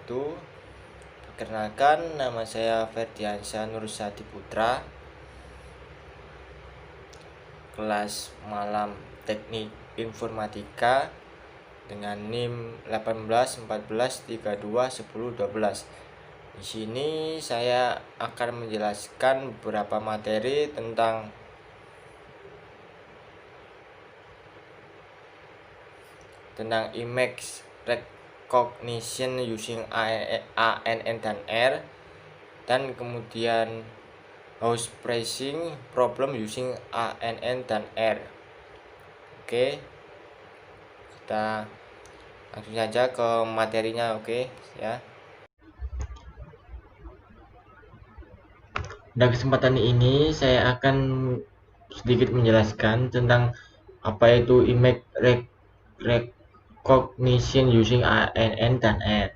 wabarakatuh. Perkenalkan, nama saya Ferdiansyah Nursadi Putra, kelas malam Teknik Informatika dengan NIM 18 14 32 10 12. Di sini saya akan menjelaskan beberapa materi tentang image recognition using ANN dan R, dan kemudian house pricing problem using ANN dan R. Oke, kita langsung saja ke materinya. Oke ya. Pada kesempatan ini saya akan sedikit menjelaskan tentang apa itu image recognition using ANN dan R.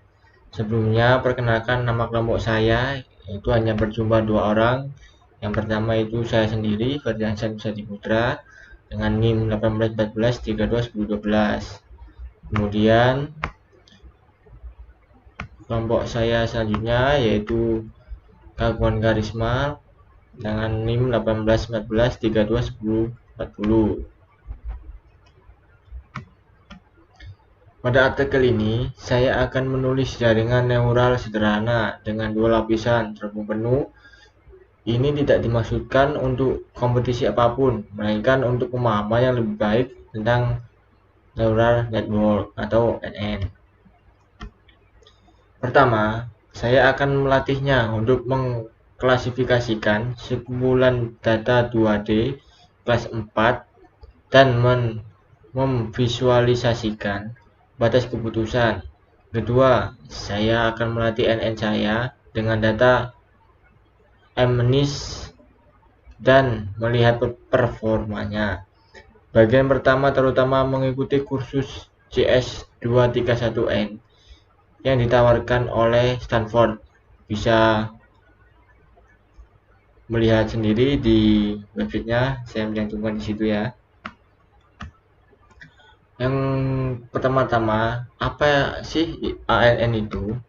Sebelumnya, perkenalkan, nama kelompok saya itu hanya berjumlah 2 orang. Yang pertama itu saya sendiri, Ferdiansyah Nursadi Putra, dengan NIM 18 14 32 10 12. Kemudian kelompok saya selanjutnya yaitu Kagwan Karisma dengan NIM 18 14 32 10 40. Pada artikel ini, saya akan menulis jaringan neural sederhana dengan 2 lapisan terhubung penuh. Ini tidak dimaksudkan untuk kompetisi apapun, melainkan untuk pemahaman yang lebih baik tentang neural network atau NN. Pertama, saya akan melatihnya untuk mengklasifikasikan sekumpulan data 2D kelas 4 dan memvisualisasikan batas keputusan. Kedua, saya akan melatih NN saya dengan data MNIST dan melihat performanya. Bagian pertama terutama mengikuti kursus CS231N yang ditawarkan oleh Stanford. Bisa melihat sendiri di websitenya, saya mencantumkan di situ ya. Yang pertama-tama, apa sih ANN itu?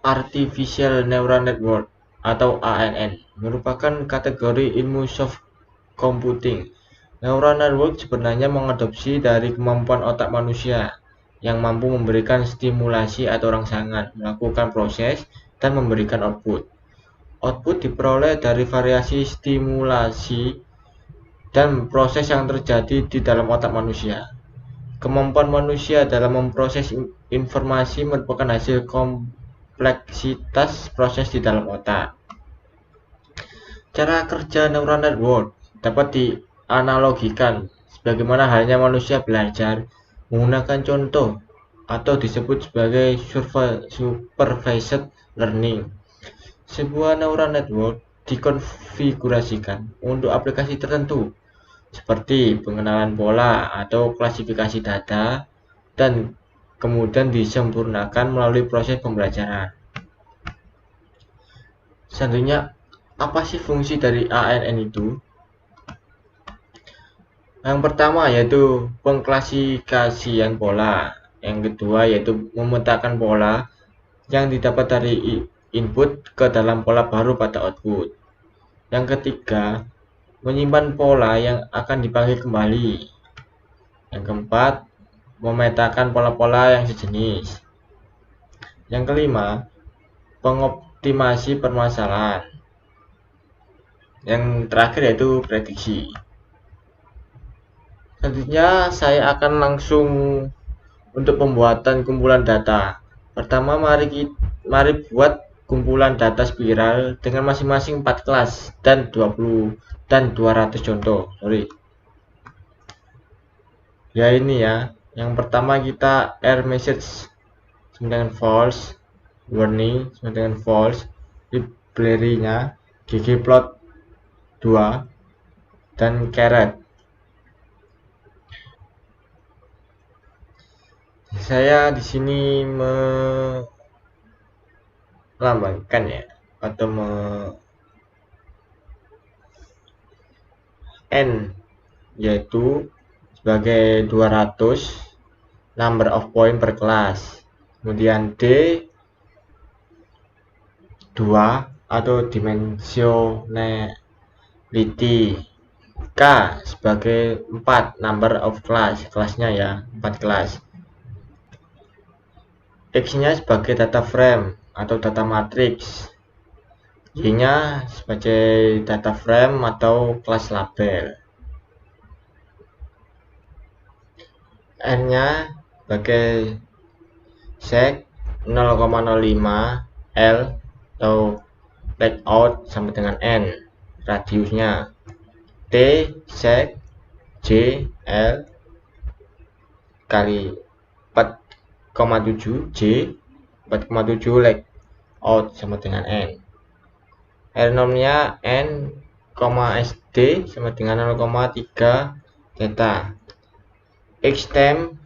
Artificial Neural Network atau ANN merupakan kategori ilmu soft computing. Neural network sebenarnya mengadopsi dari kemampuan otak manusia yang mampu memberikan stimulasi atau rangsangan, melakukan proses, dan memberikan output. Output diperoleh dari variasi stimulasi dan proses yang terjadi di dalam otak manusia. Kemampuan manusia dalam memproses informasi merupakan hasil kompleksitas proses di dalam otak. Cara kerja neural network dapat dianalogikan sebagaimana halnya manusia belajar menggunakan contoh atau disebut sebagai supervised learning. Sebuah neural network dikonfigurasikan untuk aplikasi tertentu seperti pengenalan pola atau klasifikasi data dan kemudian disempurnakan melalui proses pembelajaran. Selanjutnya, apa sih fungsi dari ANN itu? Yang pertama yaitu pengklasifikasian pola. Yang kedua yaitu memetakan pola yang didapat dari input ke dalam pola baru pada output. Yang ketiga, menyimpan pola yang akan dipanggil kembali. Yang keempat, memetakan pola-pola yang sejenis. Yang kelima, pengoptimasi permasalahan. Yang terakhir yaitu prediksi. Selanjutnya saya akan langsung untuk pembuatan kumpulan data. Pertama, mari buat kumpulan data spiral dengan masing-masing 4 kelas dan 20 dan 200 contoh. Ya ini ya. Yang pertama kita error message dengan false, warning dengan false, library-nya ggplot 2 dan caret. Saya di sini melambangkan ya atau N yaitu sebagai 200 number of point per kelas. Kemudian D 2 atau dimensionality. K sebagai 4 number of class, kelasnya ya 4 kelas. X nya sebagai data frame atau data matrix. Y nya sebagai data frame atau kelas label. N nya sebagai seg 0,05 L atau layout sama dengan N radiusnya. T seg J L kali 4,7 J 4,7 layout sama dengan N. R0 nya N, SD sama dengan 0,3 theta. Xtemp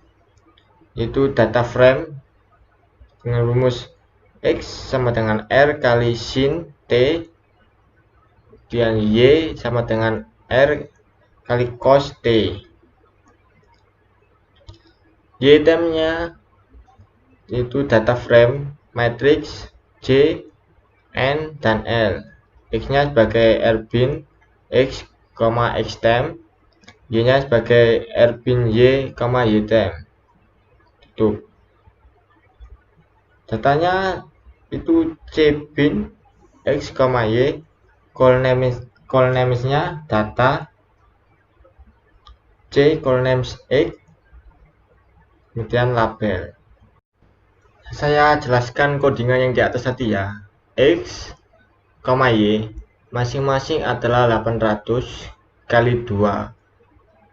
itu data frame dengan rumus X sama dengan R kali sin T, dan Y sama dengan R kali cos T. Ytemp nya itu data frame matrix J, N, dan L. X nya sebagai R bin X, Xtemp. Y nya sebagai R bin Y, Ytemp. Tuh. Datanya itu C bin X, Y. Call names nya data C call names X, kemudian label. Saya jelaskan codingan yang di atas tadi ya. X, Y masing-masing adalah 800 kali 2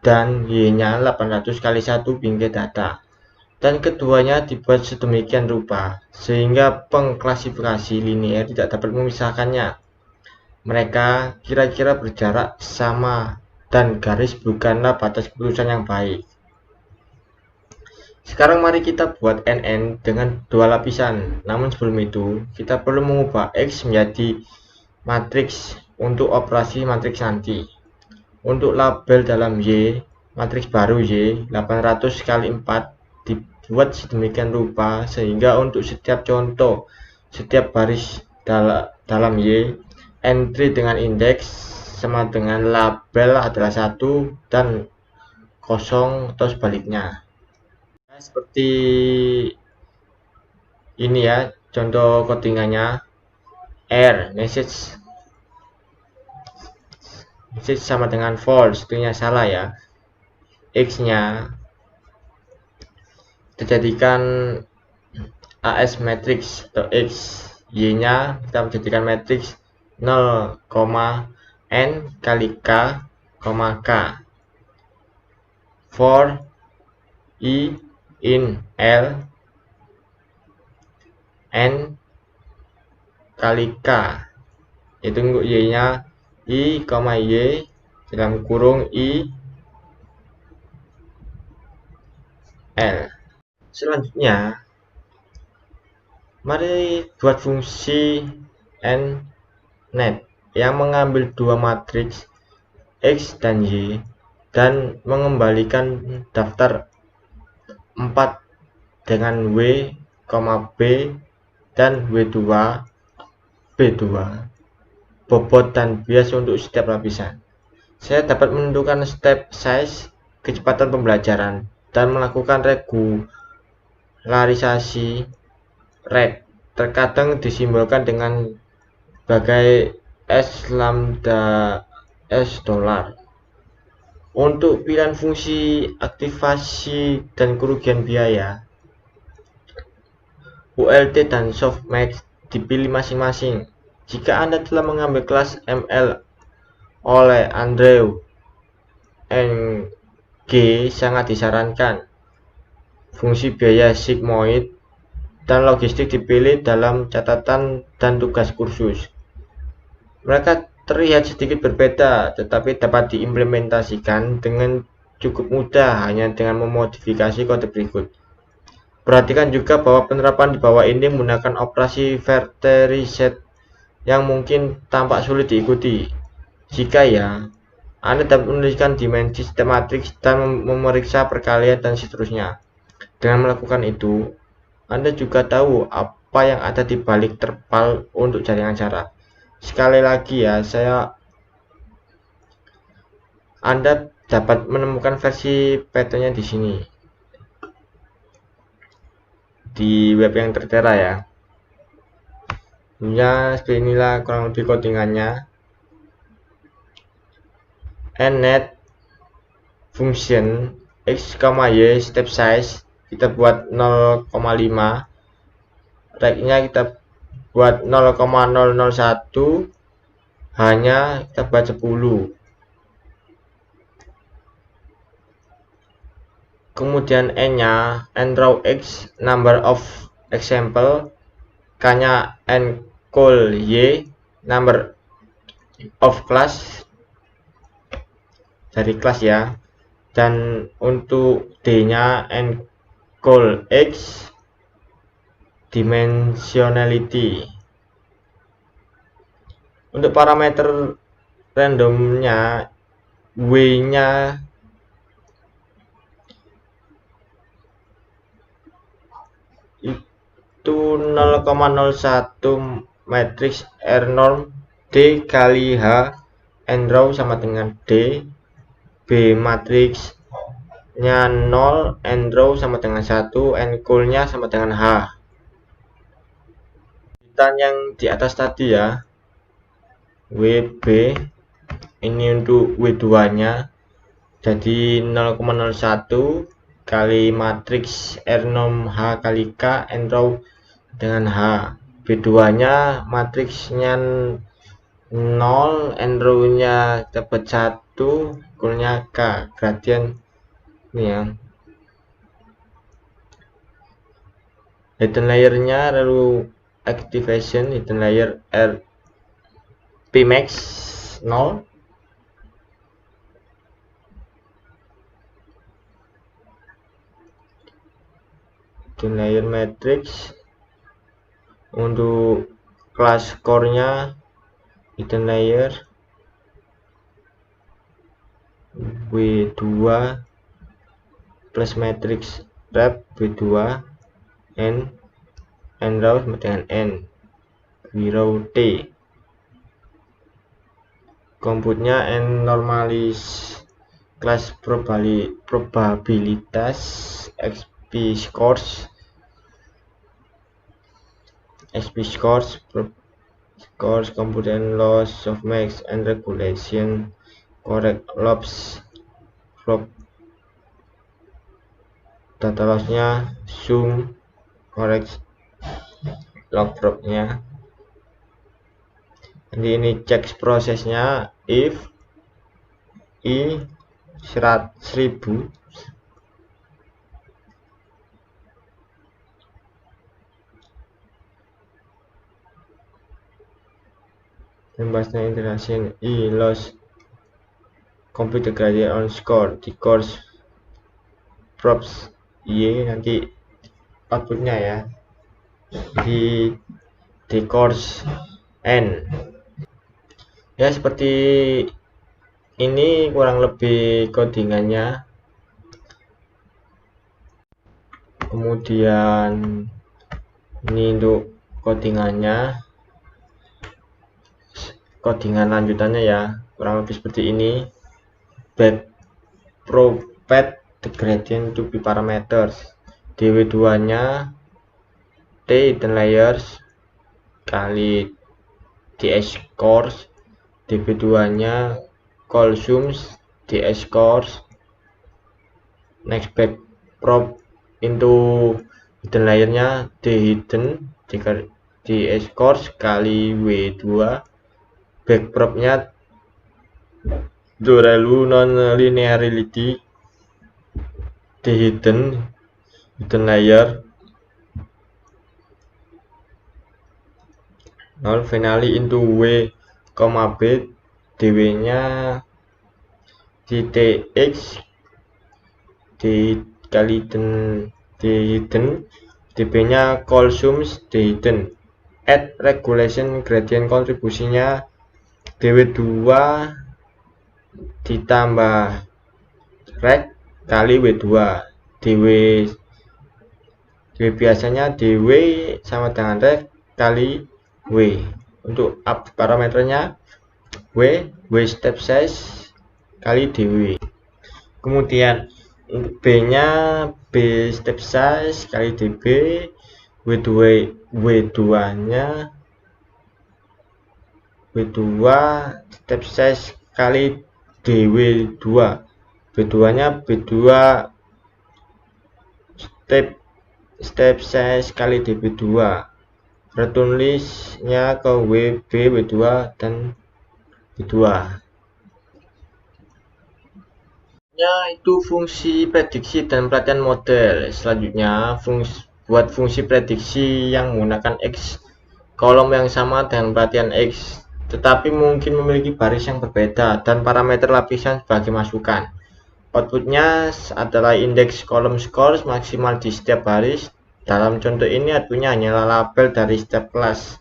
dan Y nya 800 kali 1 bingkai data, dan keduanya dibuat sedemikian rupa sehingga pengklasifikasi linear tidak dapat memisahkannya. Mereka kira-kira berjarak sama dan garis bukanlah batas keputusan yang baik. Sekarang mari kita buat NN dengan dua lapisan. Namun sebelum itu, kita perlu mengubah X menjadi matriks untuk operasi matriks nanti. Untuk label dalam Y, matriks baru Y 800 kali 4 dibuat sedemikian rupa sehingga untuk setiap contoh, setiap baris dalam Y, entry dengan indeks sama dengan label adalah 1 dan 0 atau sebaliknya. Seperti ini ya contoh codingannya. R message sama dengan false, itu salah ya. X nya kita jadikan AS matrix atau X. Y nya kita menjadikan matrix 0, N kali K, K. For I in L N kali K, itu untuk Y nya I, Y dalam kurung I L. Selanjutnya mari buat fungsi nnet yang mengambil dua matriks X dan Y dan mengembalikan daftar 4 dengan W, B dan W2, B2, bobot dan bias untuk setiap lapisan. Saya dapat menentukan step size, kecepatan pembelajaran, dan melakukan regularisasi rate. Terkadang disimbolkan dengan sebagai S lambda S dollar. Untuk pilihan fungsi aktivasi dan kerugian biaya, ULT dan softmax dipilih masing-masing. Jika Anda telah mengambil kelas ML oleh Andrew NG, sangat disarankan fungsi biaya sigmoid dan logistik dipilih dalam catatan dan tugas kursus. Mereka terlihat sedikit berbeda, tetapi dapat diimplementasikan dengan cukup mudah hanya dengan memodifikasi kode berikut. Perhatikan juga bahwa penerapan di bawah ini menggunakan operasi Verte reset yang mungkin tampak sulit diikuti. Jika ya, Anda dapat menuliskan dimensi sistem matriks dan memeriksa perkalian dan seterusnya. Dengan melakukan itu, Anda juga tahu apa yang ada di balik terpal untuk jaringan jarak. Sekali lagi ya, Anda dapat menemukan versi Python-nya di sini, di web yang tertera ya. Seperti inilah kurang lebih codingannya. Net function x, y step size kita buat 0,5, reg-nya kita buat 0,001, hanya kita buat 10. Kemudian n-nya nrow x, number of example, k-nya ncol y, number of class, dari kelas ya. Dan untuk d-nya ncol x, dimensionality. Untuk parameter randomnya, w-nya itu 0,01 matriks R norm D kali H, nrow sama dengan D, B matriksnya 0, nrow sama dengan 1, ncol-nya sama dengan H. Dan yang di atas tadi ya, WB ini untuk W2-nya jadi 0,01 kali matriks R norm H kali K, nrow dengan H. B2-nya matriksnya 0, nrow-nya dapat 1, nya K, gradien ini ya. Hidden layer-nya lalu activation hidden layer R Pmax 0. Hidden layer matrix untuk kelas core-nya hidden layer W2 plus matrix rep W2 n row sama dengan n, row t. Compute-nya n normalis kelas probabilitas xp scores component loss of max and regulation correct loss flop. Data loss-nya sum correct log drop-nya. Jadi ini cek prosesnya if i 1000 Membahasnya interaction i loss compute the gradient on score di course props y, nanti outputnya ya di course n ya. Seperti ini kurang lebih codingannya. Kemudian ini untuk codingannya, codingan lanjutannya ya kurang lebih seperti ini. Back propet the gradient to be parameters, dw2 nya t hidden layers kali ds scores, db2 nya call sums ds scores, next back prop into hidden layernya d hidden ds scores kali w2, back propnya Dorelu non linearity d hidden layer 0 finally into w, b, dw nya dtx d kali d hidden, db nya call sums d hidden, add regulation gradient kontribusinya dw2 ditambah reg kali w2, dw dw biasanya dw sama dengan ref kali w. Untuk parameternya w step size kali dw. Kemudian untuk b nya b step size kali db, w2 nya w2 step size kali dw2, b2 nya b2 step size kali db2. Retulisnya ke wb, w2 dan b2. Itu fungsi prediksi dan pelatihan model. Selanjutnya buat fungsi prediksi yang menggunakan X kolom yang sama dengan pelatihan X, tetapi mungkin memiliki baris yang berbeda dan parameter lapisan sebagai masukan. Outputnya adalah indeks kolom scores maksimal di setiap baris. Dalam contoh ini outputnya hanyalah label dari setiap kelas.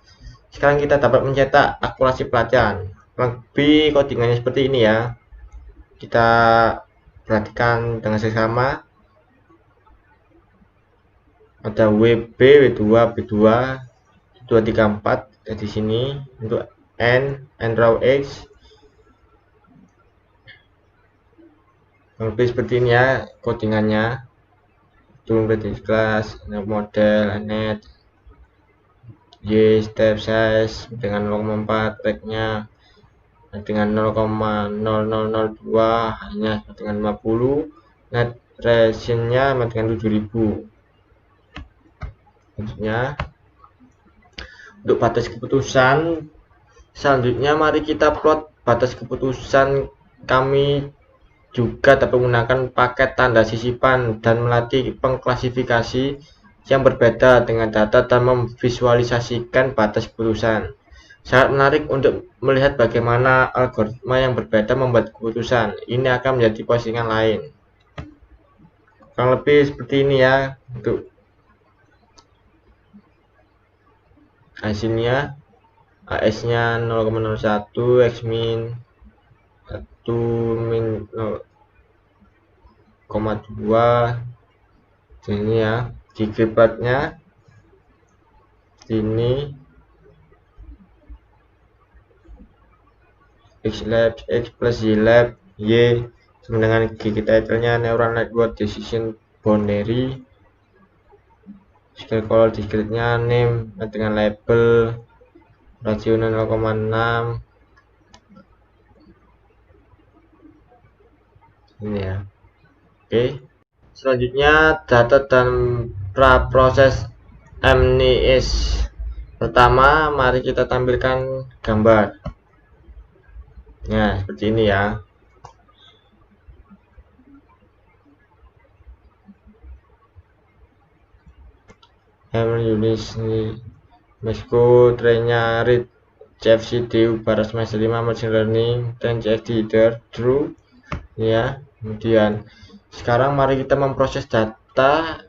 Sekarang kita dapat mencetak akurasi pelatihan. Lebih codingannya seperti ini ya. Kita perhatikan dengan seksama. Ada WB, W2, B2, 2, 3, 4 di sini. Untuk N row X lebih seperti ini ya codingannya. Turun prediksi kelas, model, net, Y step size dengan 0,4, tag-nya dengan 0,0002 hanya dengan 50, net region-nya dengan 7000. Selanjutnya untuk batas keputusan, selanjutnya mari kita plot batas keputusan. Kami juga dapat menggunakan paket tanda sisipan dan melatih pengklasifikasi yang berbeda dengan data dan memvisualisasikan batas keputusan. Sangat menarik untuk melihat bagaimana algoritma yang berbeda membuat keputusan. Ini akan menjadi postingan lain. Kurang lebih seperti ini ya untuk hasilnya. AS-nya 0,01, X min 1 min 0,2. Ini ya ggplot-nya ini xlab x plus ylab y sama dengan ggtitle-nya neural network decision boundary. Scale color discrete-nya name dengan label, rasio 0,6. Ini ya. Oke. Selanjutnya data dan praproses MNIST. Pertama, mari kita tampilkan gambar. Nah, seperti ini ya. MNIST Mesko trennya read CFCD Barat semester 5 machine learning dan CFD header true ya. Kemudian sekarang mari kita memproses data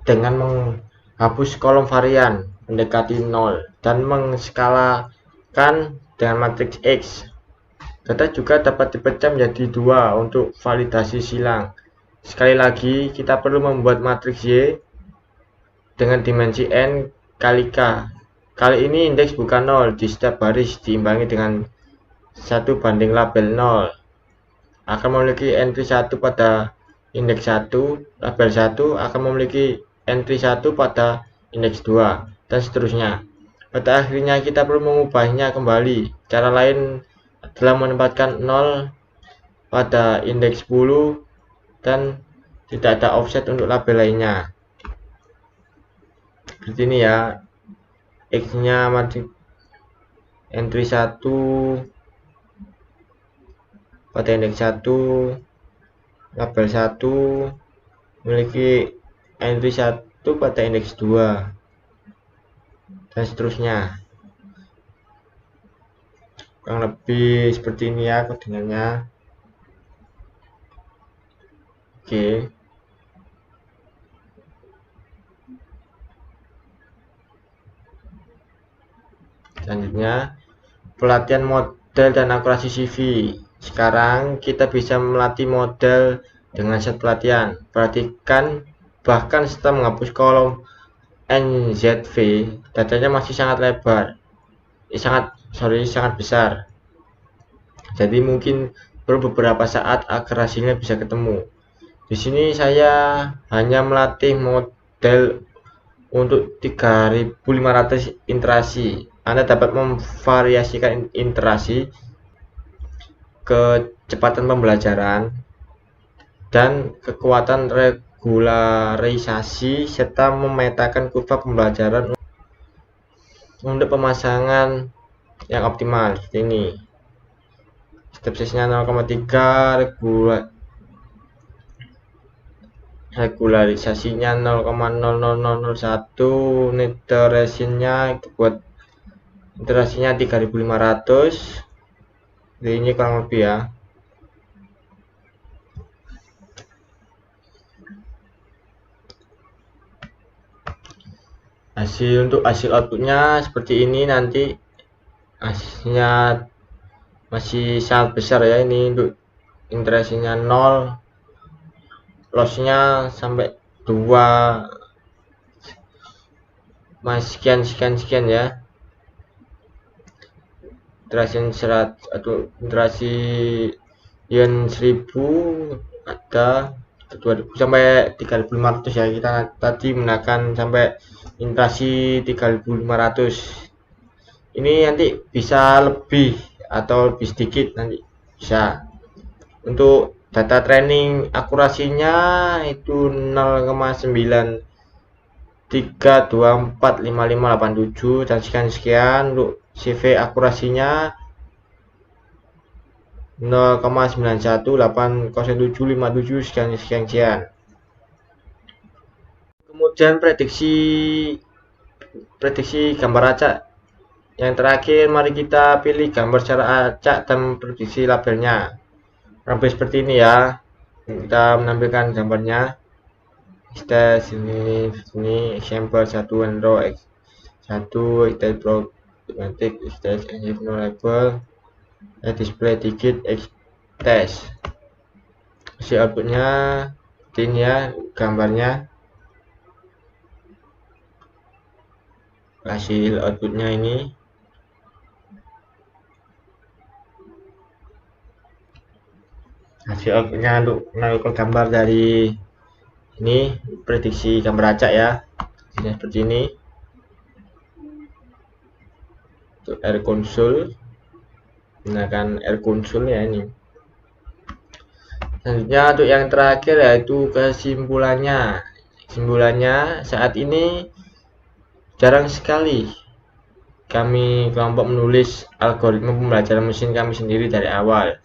dengan menghapus kolom varian mendekati 0 dan menskalakan dengan matriks X. Data juga dapat dipecah menjadi 2 untuk validasi silang. Sekali lagi kita perlu membuat matriks Y dengan dimensi N kali K. Kali ini indeks bukan 0 di setiap baris diimbangi dengan 1 banding label 0. Akan memiliki entry 1 pada indeks 1, label 1 akan memiliki entry 1 pada indeks 2, dan seterusnya. Pada akhirnya kita perlu mengubahnya kembali. Cara lain adalah menempatkan 0 pada indeks 10 dan tidak ada offset untuk label lainnya. Seperti ini ya. X-nya masih entry 1 pada indeks 1, label 1 memiliki entry 1 pada indeks 2, dan seterusnya. Kurang lebih seperti ini ya codingannya. Oke. Selanjutnya, pelatihan model dan akurasi CV. Sekarang kita bisa melatih model dengan set pelatihan. Perhatikan, bahkan setelah menghapus kolom NZV, datanya masih sangat lebar, sangat besar. Jadi mungkin perlu beberapa saat agar hasilnya bisa ketemu. Di sini saya hanya melatih model untuk 3.500 interaksi. Anda dapat memvariasikan interaksi, kecepatan pembelajaran, dan kekuatan regularisasi, serta memetakan kurva pembelajaran untuk pemasangan yang optimal. Seperti ini. Step size-nya 0,3, regularisasinya 0,00001, iteration-nya buat iterasinya 3.500. Jadi ini kurang lebih ya. Untuk hasil outputnya seperti ini. Nanti hasilnya masih sangat besar ya. Ini untuk iterasinya 0, lossnya sampai 2, sekian ya. Iterasi 100 atau iterasi yen 1000 ada 2000 sampai 3.500 ya. Kita tadi menggunakan sampai iterasi 3.500. Ini nanti bisa lebih atau lebih sedikit, nanti bisa. Untuk data training akurasinya itu 0,93245587 dan sekian. Untuk CV akurasinya 0,91800757 sekian. Kemudian prediksi gambar acak. Yang terakhir, mari kita pilih gambar secara acak dan prediksi labelnya. Ramping seperti ini ya. Kita menampilkan gambarnya. Sini example 1 row x1 stage problematic stage and no label display digit x test. Hasil outputnya ini ya, gambarnya. Hasil outputnya ini. Hasil outputnya untuk menangkap gambar dari ini prediksi gambar acak ya. Seperti ini. Untuk air console, gunakan air console ya ini. Selanjutnya untuk yang terakhir yaitu kesimpulannya. Kesimpulannya, saat ini jarang sekali kami kelompok menulis algoritma pembelajaran mesin kami sendiri dari awal.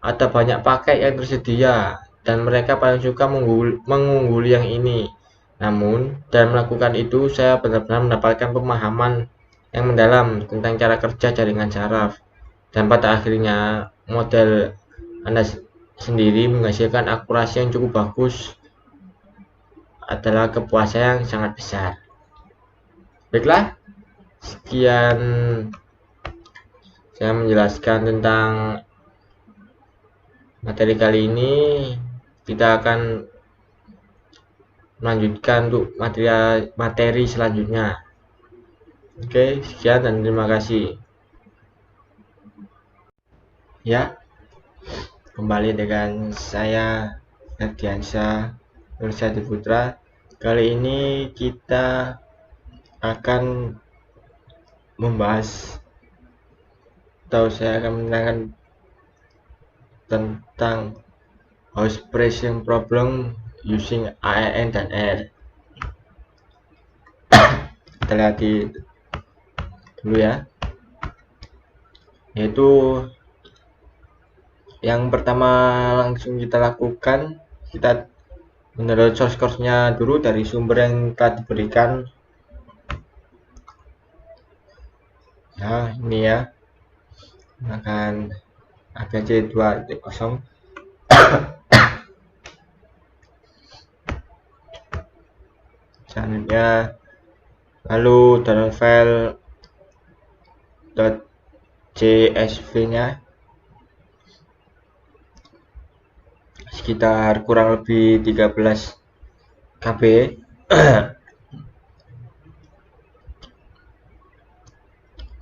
Ada banyak paket yang tersedia dan mereka paling suka mengungguli yang ini. Namun, dalam melakukan itu saya benar-benar mendapatkan pemahaman yang mendalam tentang cara kerja jaringan saraf. Dan pada akhirnya model Anda sendiri menghasilkan akurasi yang cukup bagus adalah kepuasan yang sangat besar. Baiklah, sekian saya menjelaskan tentang materi kali ini. Kita akan melanjutkan untuk materi selanjutnya. Oke, sekian dan terima kasih. Ya, kembali dengan saya Ferdiansyah Nursadi Putra. Kali ini kita akan membahas, atau saya akan menerangkan tentang house pressing problem using AEN dan R. Kita lihat dulu ya. Yaitu yang pertama langsung kita lakukan, kita mendownload source course-nya dulu dari sumber yang telah diberikan. Ya, ini ya. Menggunakan ABC 2.0. Selanjutnya lalu download file .csv nya sekitar kurang lebih 13 KB.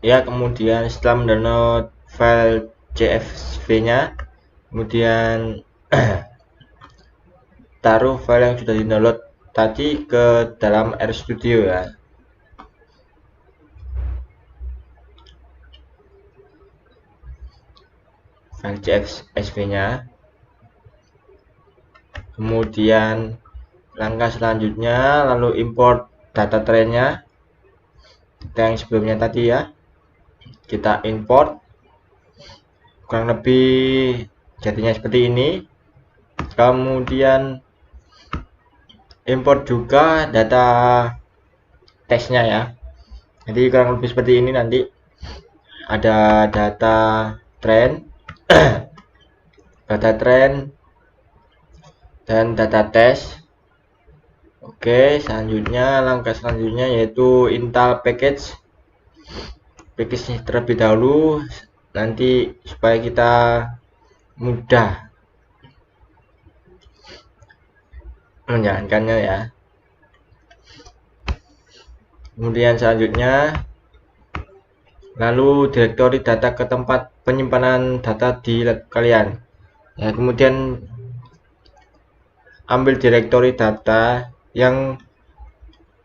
ya. Kemudian setelah mendownload file CSV nya, kemudian taruh file yang sudah di-download tadi ke dalam RStudio ya. File CSV nya. Kemudian langkah selanjutnya lalu import data trainnya yang sebelumnya tadi ya, kita import kurang lebih jadinya seperti ini. Kemudian import juga data tesnya ya, jadi kurang lebih seperti ini. Nanti ada data train data train dan data test. Oke, selanjutnya langkah selanjutnya yaitu install package terlebih dahulu, nanti supaya kita mudah menjalankannya ya. Kemudian selanjutnya lalu direktori data ke tempat penyimpanan data di lab kalian ya. Kemudian ambil direktori data yang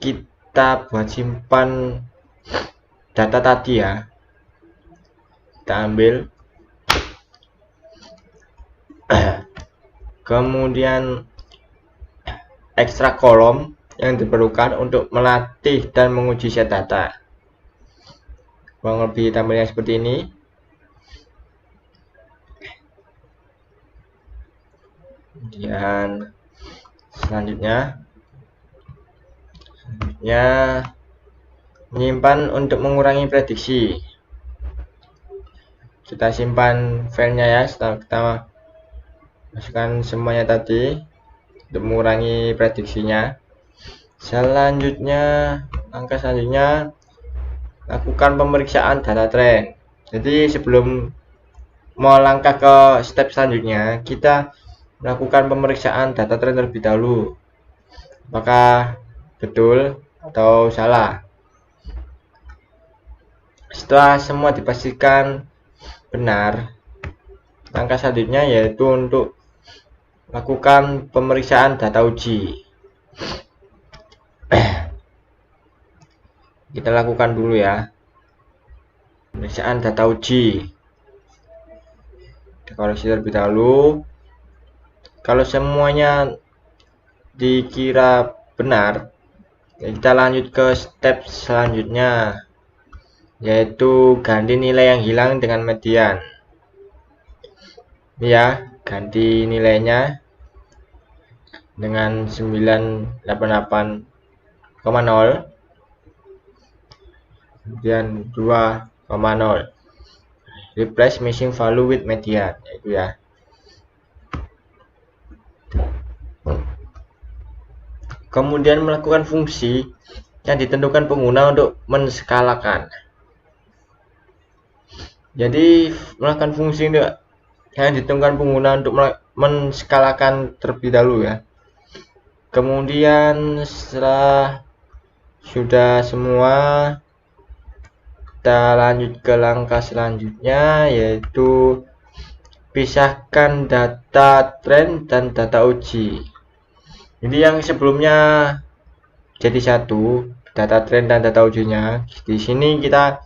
kita buat simpan data tadi ya, kita ambil. Kemudian ekstrak kolom yang diperlukan untuk melatih dan menguji set data, kurang lebih tampilnya seperti ini. Kemudian selanjutnya menyimpan untuk mengurangi prediksi. Kita simpan filenya ya, setelah kita masukkan semuanya tadi untuk mengurangi prediksinya. Selanjutnya, langkah selanjutnya lakukan pemeriksaan data train. Jadi sebelum mau langkah ke step selanjutnya, kita melakukan pemeriksaan data train terlebih dahulu, apakah betul atau salah. Setelah semua dipastikan benar, langkah selanjutnya yaitu untuk lakukan pemeriksaan data uji. Kita lakukan dulu ya pemeriksaan data uji. Kita koreksi terlebih dahulu. Kalau semuanya dikira benar, kita lanjut ke step selanjutnya, yaitu ganti nilai yang hilang dengan median ya. Ganti nilainya dengan 988,0, kemudian 2,0, replace missing value with median, itu ya. Kemudian melakukan fungsi yang ditentukan pengguna untuk menskalakan. Jadi melakukan fungsi yang ditentukan pengguna untuk menskalakan terlebih dahulu ya. Kemudian setelah sudah semua, kita lanjut ke langkah selanjutnya, yaitu pisahkan data train dan data uji. Jadi yang sebelumnya jadi satu, data train dan data ujinya. Di sini kita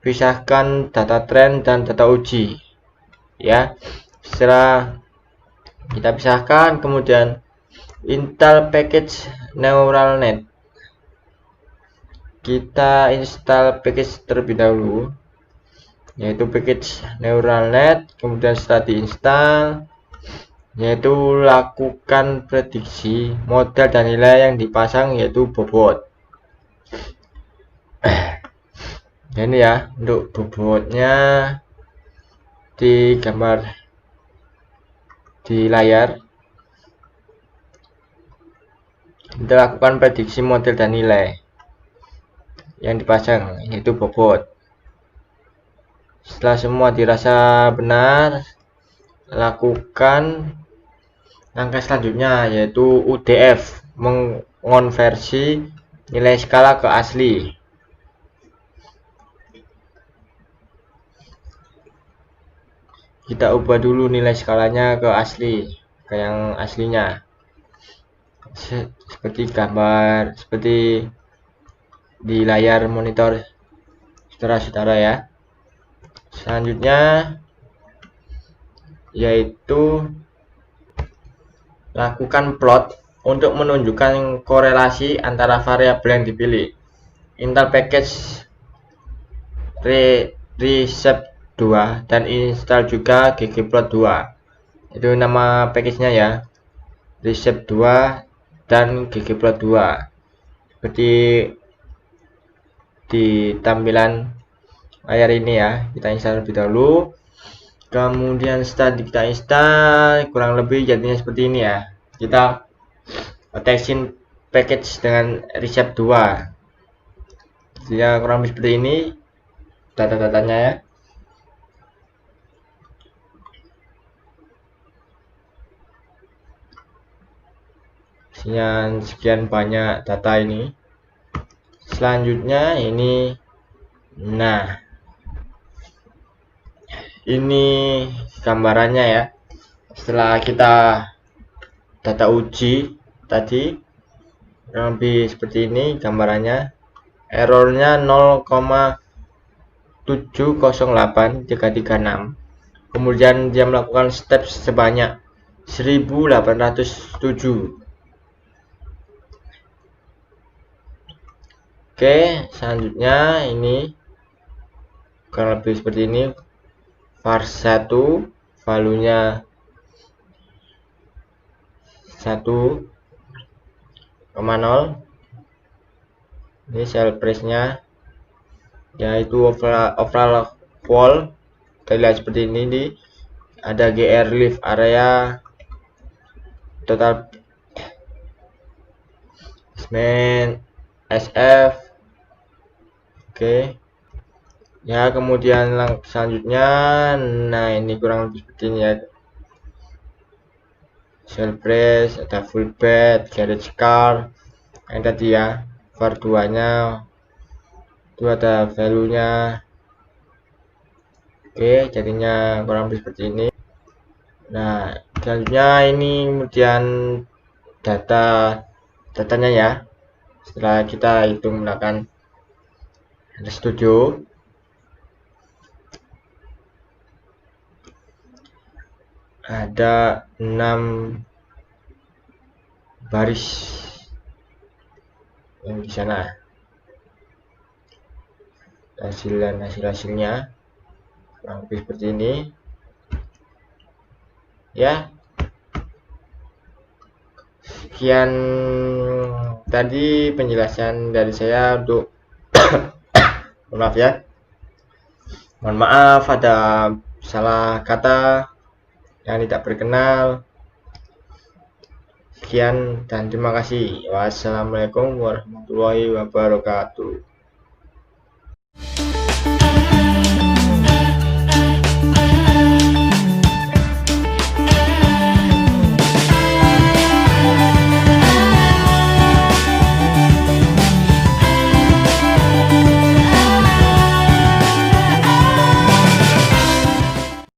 pisahkan data train dan data uji ya. Setelah kita pisahkan, kemudian install package neural net. Kita install package terlebih dahulu, yaitu package neural net. Kemudian setelah diinstal, yaitu lakukan prediksi model dan nilai yang dipasang, yaitu bobot. Ini ya, untuk bobotnya digambar di layar. Kita lakukan prediksi model dan nilai yang dipasang, yaitu bobot. Setelah semua dirasa benar, lakukan langkah selanjutnya, yaitu UDF, mengonversi nilai skala ke asli. kita ubah dulu nilai skalanya ke asli, ke yang aslinya. Seperti gambar, seperti di layar monitor saudara-saudara ya. Selanjutnya yaitu lakukan plot untuk menunjukkan korelasi antara variabel yang dipilih. Intel package Recept 2 dan install juga ggplot2. Itu nama package-nya ya. Recept 2 dan ggplot2. Seperti di tampilan layar ini ya. Kita install lebih dahulu. Kemudian setelah kita install, kurang lebih jadinya seperti ini ya. Kita attachin package dengan Recept 2. Jadi kurang lebih seperti ini data-datanya ya. Sekian banyak data ini. Selanjutnya ini, nah ini gambarannya ya. Setelah kita data uji tadi, kurang lebih seperti ini gambarannya. Errornya 0,708336. Kemudian dia melakukan step sebanyak 1807. Oke, selanjutnya ini kurang lebih seperti ini. var1 valuenya 1,0. Ini cell price-nya yaitu overall wall. Kita lihat seperti ini nih. Ada GR live area, total basement, SF. Oke. Ya, kemudian selanjutnya, nah ini kurang lebih seperti ini ya. Cell price, ada full bed, garage car, yang tadi ya, var 2 nya itu ada value nya. Oke, jadinya kurang lebih seperti ini. Nah, selanjutnya ini kemudian datanya ya. Setelah kita hitung menggunakan Studio, ada 6 baris yang di sana. Hasilnya kurang lebih seperti ini ya. Sekian tadi penjelasan dari saya untuk maaf ya, mohon maaf ada salah kata yang tidak berkenan. Sekian dan terima kasih. Wassalamualaikum warahmatullahi wabarakatuh.